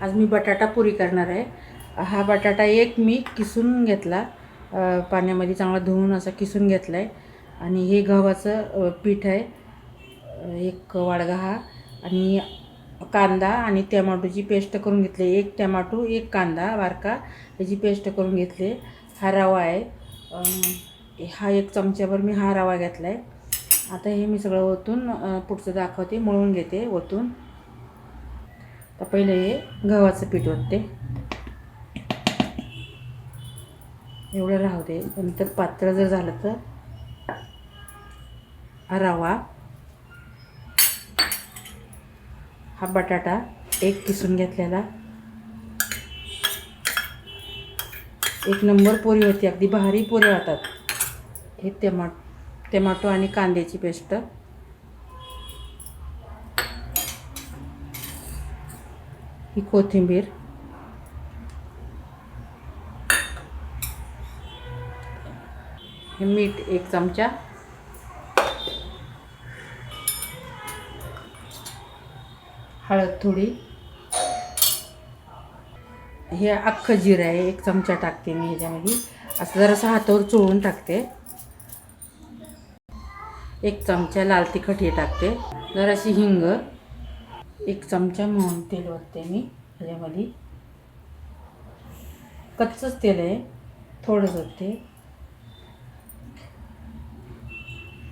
आज मी बटाटा पुरी करणार आहे. हा बटाटा एक मी किसून घेतला, पाण्यामध्ये चांगला धुवून असा किसून घेतला आहे. आणि हे गव्हाचं पीठ आहे, एक वाडगा हा. आणि कांदा आणि टमाटोची पेस्ट करून घेतली, एक टमाटो एक कांदा बारका याची पेस्ट करून घेतली. हा रवा आहे, हा एक चमच्याभर मी हा रवा घेतला आहे. आता हे मी सगळं ओतून पुढचं दाखवते, मळून घेते ओतून. तर पहिले हे गव्हाचं पीठ ओतते, एवढं राहू दे. नंतर पातळ जर झालं तर हा रवा, हा बटाटा एक किसून घेतलेला. एक नंबर पोरी होती, अगदी भारी पोरी होतात. हे टमाटो आणि कांद्याची पेस्ट, ही कोथिंबीर, हे मीठ एक चमचा, हळद थोडी, हे अख्खं जिरं आहे एक चमचा टाकते मी ह्याच्यामध्ये. असं जरासं हातावर चोळून टाकते. एक चमचा लाल तिखट हे टाकते, जराशी हिंग, एक चमचा मोहन तेल ओतते मी ह्याच्यामध्ये. कच्चंच तेल आहे, थोडंच ओतते.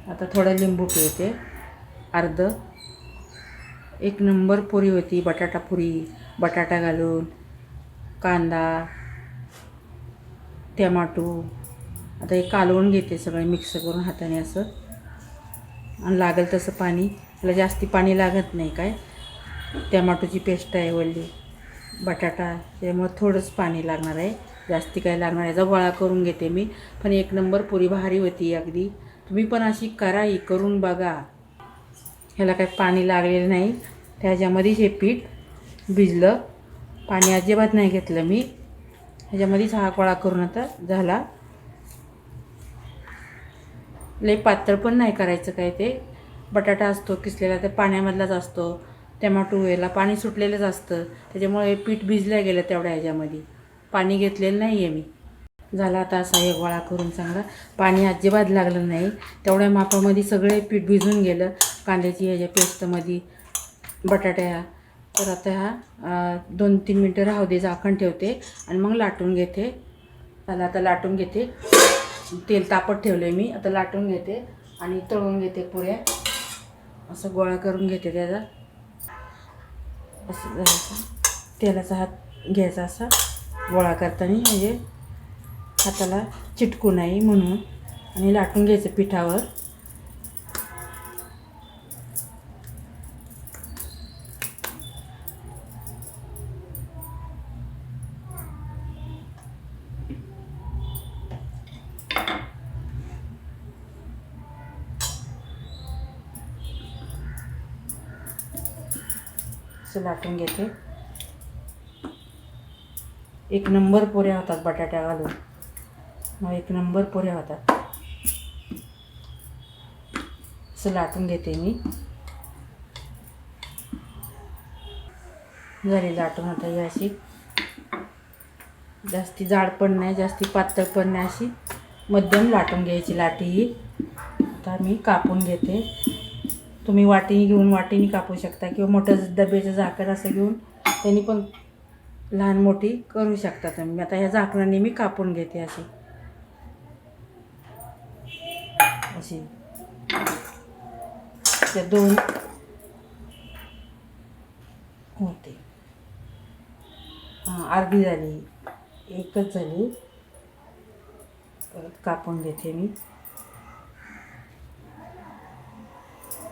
आता थोडं लिंबू पिळते, अर्ध. एक नंबर पुरी होती, बटाटा पुरी. बटाटा घालून, कांदा, टमाटो. आता हे कालवून घेते सगळे मिक्स करून हाताने असं. आणि लागेल तसं पाणी, त्याला जास्ती पाणी लागत नाही काय. टमाटोची पेस्ट आहे वल्ली, बटाटा, त्यामुळे थोडंच पाणी लागणार आहे, जास्ती काय लागणार आहे. याचा गोळा करून घेते मी. पण एक नंबर पुरी भारी होती अगदी. तुम्ही पण अशी करा, ही करून बघा. ह्याला काही पाणी लागलेलं नाही, त्याच्यामध्येच हे पीठ भिजलं. पाणी अजिबात नाही घेतलं मी, ह्याच्यामध्येच हा गोळा करून आता झाला. लई पातळ पण नाही करायचं काय. ते बटाटा असतो किसलेला, ते पाण्यामधलाच असतो. टमाटो याला पाणी सुटलेलंच असतं, त्याच्यामुळे पीठ भिजल्या गेलं तेवढ्या ह्याच्यामध्ये, पाणी घेतलेलं नाही आहे मी. झाला आता असा हे गोळा करून चांगला. पाणी अजिबात लागलं नाही, तेवढ्या मापामध्ये सगळे पीठ भिजून गेलं कांद्याची ह्याच्या पेस्टमध्ये, बटाट्या. तर आता हा 2-3 मिनटं राहू दे, झाकण ठेवते आणि मग लाटून घेते. त्याला आता लाटून घेते, तेल तापत ठेवले मी. आता लाटून घेते आणि तळून घेते पुऱ्या. असं गोळा करून घेते त्याचा. असं जरासा तेलाचा हात घ्यायचा असा गोळा करताना, म्हणजे हाताला चिटकू नाही म्हणून. आणि लाटून घ्यायचं पिठावर. असं लाटून घेते. एक नंबर पोऱ्या होतात बटाट्या घालून, मग एक नंबर पोऱ्या होतात. असं लाटून घेते मी. झाली लाटून. आता ही अशी जास्ती जाड पण नाही, जास्ती पातळ पण नाही, अशी मध्यम लाटून घ्यायची लाटी ही. आता मी कापून घेते. तुम्ही वाटीने घेऊन वाटीने कापू शकता, किंवा मोठं डब्याचं झाकण असं घेऊन त्यांनी पण लहान मोठी करू शकता तुम्ही. आता ह्या झाकणाने मी कापून घेते अशी अशी. त्या 2 होते. अर्धी झाली, एकच झाली. परत कापून घेते मी.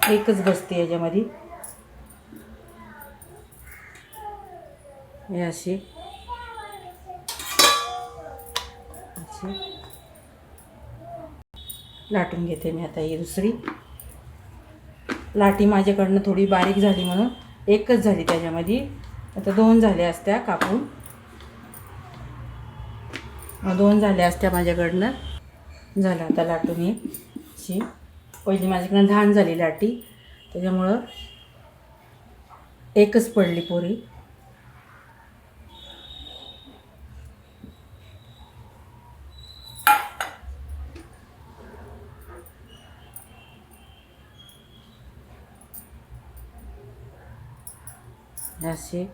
एकच बसते याच्यामध्ये. हे अशी लाटून घेते मी. आता ही दुसरी लाटी माझ्याकडनं थोडी बारीक झाली म्हणून एकच झाली त्याच्यामध्ये. आता 2 झाल्या असत्या कापून, 2 झाल्या असत्या माझ्याकडनं. झालं आता लाटून ही अशी. पहिली माझ्याकडनं घाण झाली लाटी, त्याच्यामुळं एकच पडली पोरी. असे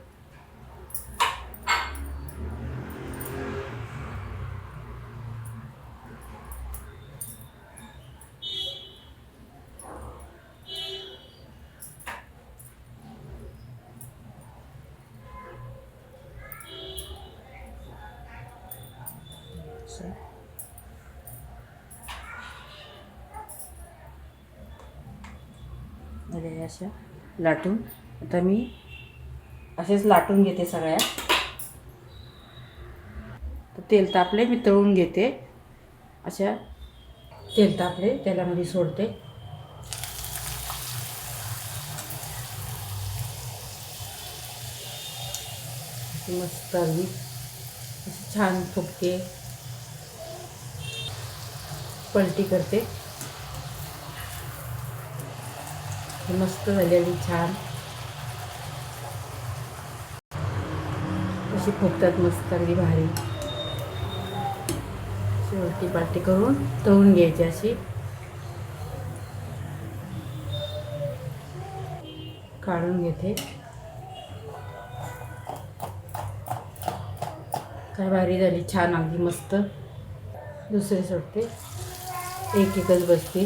झाले अशा लाटून. आता मी असेच लाटून घेते सगळ्या. तर तेल तापले, मी तळून घेते. अशा तेल तापले, तेलामध्ये सोडते. मस्त अगदी अशी छान फुगते. पलटी करते. मस्त झालेली छान अशी फुगतात मस्त अगदी भारी. उलटी पालटी करून तळून घ्यायची. अशी काढून घेते. काय भारी झाली छान अगदी मस्त. दुसरे सोडते. एक एकच बसते.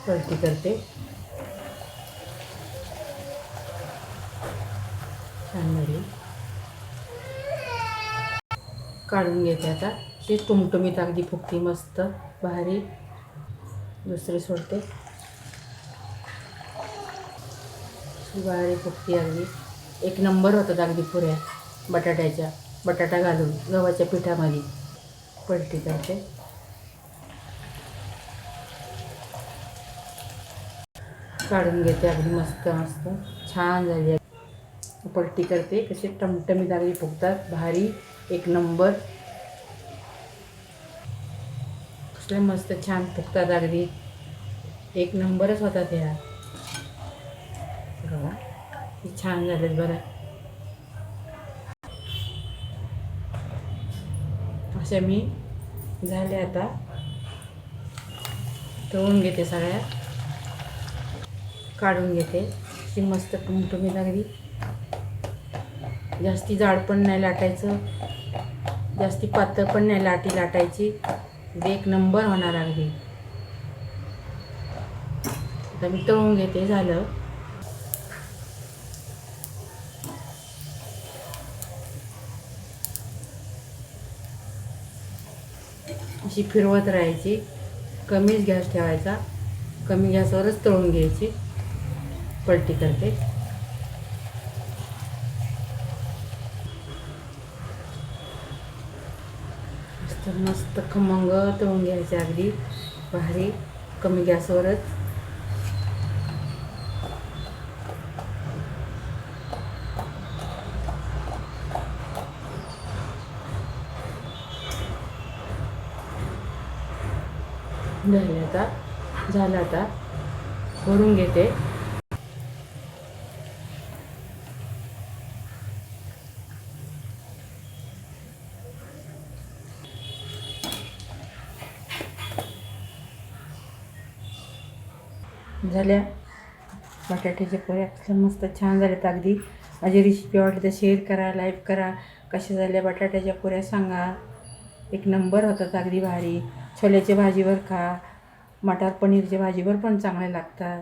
पलटी करते. छान झाली. काढून घेते. आता ते टुमटुमीत अगदी फुगती मस्त भारी. दुसरी सोडते. भारी फुगती अगदी. एक नंबर होतात अगदी पुऱ्या बटाट्याच्या. बटाटा घालून गव्हाच्या पिठामध्ये पलटी करते. काढून घेते. अगदी मस्त मस्त छान झाली. पलटी करते. कसे टमटमीत अगदी फुगतात भारी. एक नंबर. कसले मस्त छान फुगतात अगदी. एक नंबरच होतात ह्या. बघा छान झालेत बरं. अशा मी झाल्या. आता तळून घेते सगळ्या. काढून घेते. ती मस्त टुमटुमीत अगदी. जास्ती जाड पण नाही लाटायचं, जास्ती पातळ पण नाही लाटायची. एक नंबर होणार अगदी. आता मी तळून घेते. झालं. अशी फिरवत राहायची. कमीच गॅस ठेवायचा. कमी गॅसवरच तळून घ्यायची. पलटी करते. मस्त खमंग तळून घ्यायचे अगदी भारी. कमी गॅसवरच. झाले. आता झालं. आता भरून घेते. झाल्या बटाट्याच्या पोळ्या. मस्त छान झाल्यात अगदी. माझी रेसिपी आवडली तर शेअर करा, लाईक करा. कशा झाल्या बटाट्याच्या पोळ्या सांगा. एक नंबर होतात अगदी भारी. छोल्याच्या भाजीवर खा, मटार पनीरच्या भाजीवर पण चांगले लागतात.